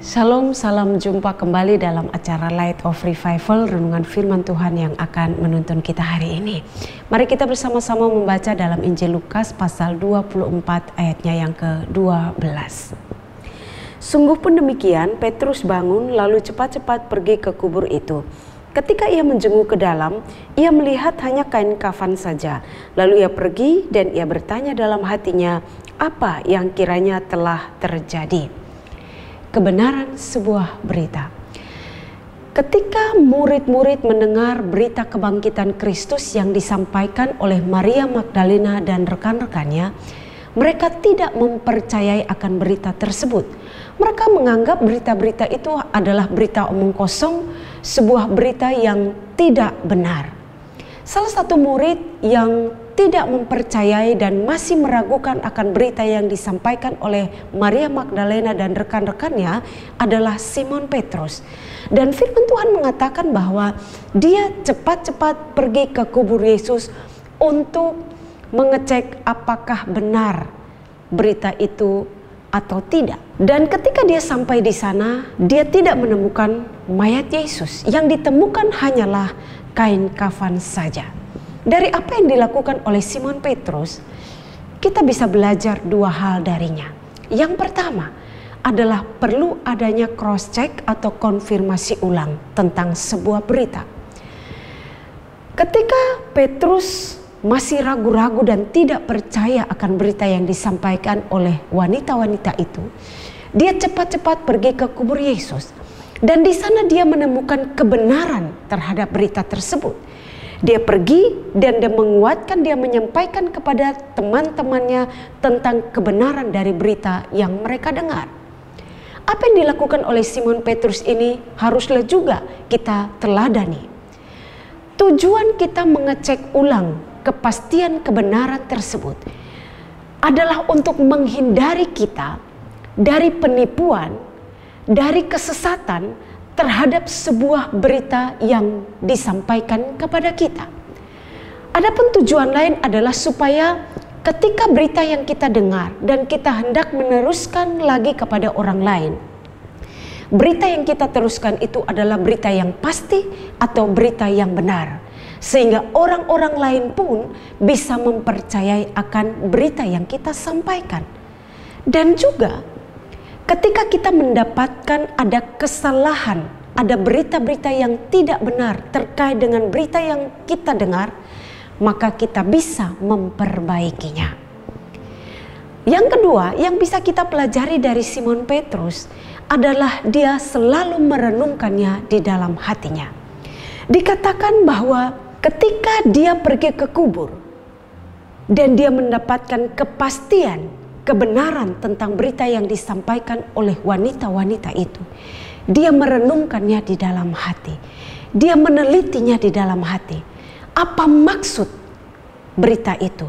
Shalom, salam jumpa kembali dalam acara Light of Revival, renungan firman Tuhan yang akan menuntun kita hari ini. Mari kita bersama-sama membaca dalam Injil Lukas pasal 24 ayatnya yang ke-12. Sungguh pun demikian, Petrus bangun lalu cepat-cepat pergi ke kubur itu. Ketika ia menjenguk ke dalam, ia melihat hanya kain kafan saja. Lalu ia pergi dan ia bertanya dalam hatinya, apa yang kiranya telah terjadi? Kebenaran sebuah berita. Ketika murid-murid mendengar berita kebangkitan Kristus yang disampaikan oleh Maria Magdalena dan rekan-rekannya, mereka tidak mempercayai akan berita tersebut. Mereka menganggap berita-berita itu adalah berita omong kosong, sebuah berita yang tidak benar. Salah satu murid yang tidak mempercayai dan masih meragukan akan berita yang disampaikan oleh Maria Magdalena dan rekan-rekannya adalah Simon Petrus. Dan firman Tuhan mengatakan bahwa dia cepat-cepat pergi ke kubur Yesus untuk mengecek apakah benar berita itu atau tidak. Dan ketika dia sampai di sana, dia tidak menemukan mayat Yesus. Yang ditemukan hanyalah kain kafan saja. Dari apa yang dilakukan oleh Simon Petrus, kita bisa belajar dua hal darinya. Yang pertama adalah perlu adanya cross check atau konfirmasi ulang tentang sebuah berita. Ketika Petrus masih ragu-ragu dan tidak percaya akan berita yang disampaikan oleh wanita-wanita itu, dia cepat-cepat pergi ke kubur Yesus. Dan di sana dia menemukan kebenaran terhadap berita tersebut. Dia pergi dan dia menguatkan, dia menyampaikan kepada teman-temannya tentang kebenaran dari berita yang mereka dengar. Apa yang dilakukan oleh Simon Petrus ini haruslah juga kita teladani. Tujuan kita mengecek ulang kepastian kebenaran tersebut adalah untuk menghindari kita dari penipuan, dari kesesatan terhadap sebuah berita yang disampaikan kepada kita. Adapun tujuan lain adalah supaya ketika berita yang kita dengar dan kita hendak meneruskan lagi kepada orang lain, berita yang kita teruskan itu adalah berita yang pasti atau berita yang benar, sehingga orang-orang lain pun bisa mempercayai akan berita yang kita sampaikan. Dan juga ketika kita mendapatkan ada kesalahan, ada berita-berita yang tidak benar terkait dengan berita yang kita dengar, maka kita bisa memperbaikinya. Yang kedua yang bisa kita pelajari dari Simon Petrus adalah dia selalu merenungkannya di dalam hatinya. Dikatakan bahwa ketika dia pergi ke kubur dan dia mendapatkan kepastian kebenaran tentang berita yang disampaikan oleh wanita-wanita itu, dia merenungkannya di dalam hati. Dia menelitinya di dalam hati. Apa maksud berita itu?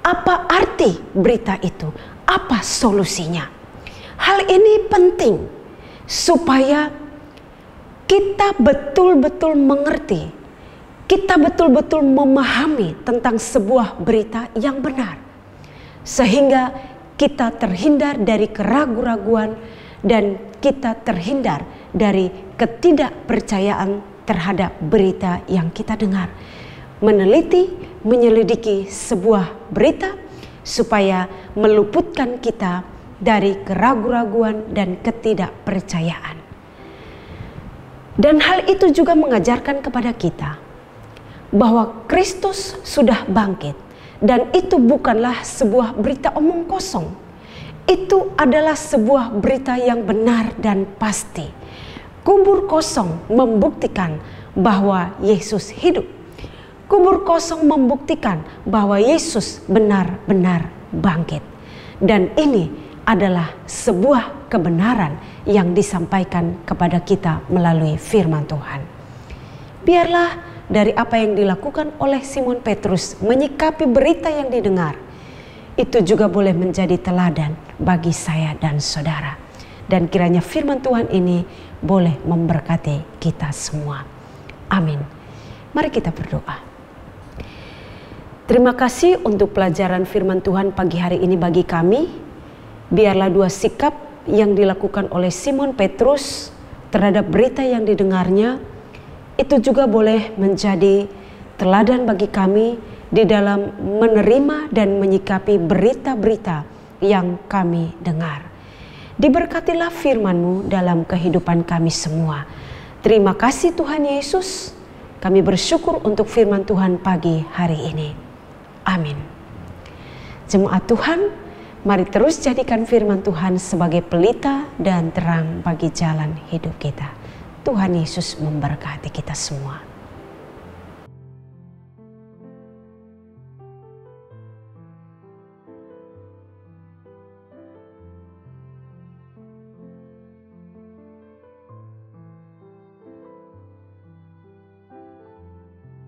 Apa arti berita itu? Apa solusinya? Hal ini penting supaya kita betul-betul mengerti, kita betul-betul memahami tentang sebuah berita yang benar, sehingga kita terhindar dari keraguan-raguan dan kita terhindar dari ketidakpercayaan terhadap berita yang kita dengar. Meneliti, menyelidiki sebuah berita supaya meluputkan kita dari keraguan-raguan dan ketidakpercayaan. Dan hal itu juga mengajarkan kepada kita bahwa Kristus sudah bangkit. Dan itu bukanlah sebuah berita omong kosong. Itu adalah sebuah berita yang benar dan pasti. Kubur kosong membuktikan bahwa Yesus hidup. Kubur kosong membuktikan bahwa Yesus benar-benar bangkit. Dan ini adalah sebuah kebenaran yang disampaikan kepada kita melalui firman Tuhan. Biarlah dari apa yang dilakukan oleh Simon Petrus menyikapi berita yang didengar, itu juga boleh menjadi teladan bagi saya dan saudara. Dan kiranya firman Tuhan ini boleh memberkati kita semua. Amin. Mari kita berdoa. Terima kasih untuk pelajaran firman Tuhan pagi hari ini bagi kami. Biarlah dua sikap yang dilakukan oleh Simon Petrus terhadap berita yang didengarnya, itu juga boleh menjadi teladan bagi kami di dalam menerima dan menyikapi berita-berita yang kami dengar. Diberkatilah firman-Mu dalam kehidupan kami semua. Terima kasih Tuhan Yesus. Kami bersyukur untuk firman Tuhan pagi hari ini. Amin. Jemaat Tuhan, mari terus jadikan firman Tuhan sebagai pelita dan terang bagi jalan hidup kita. Tuhan Yesus memberkati kita semua.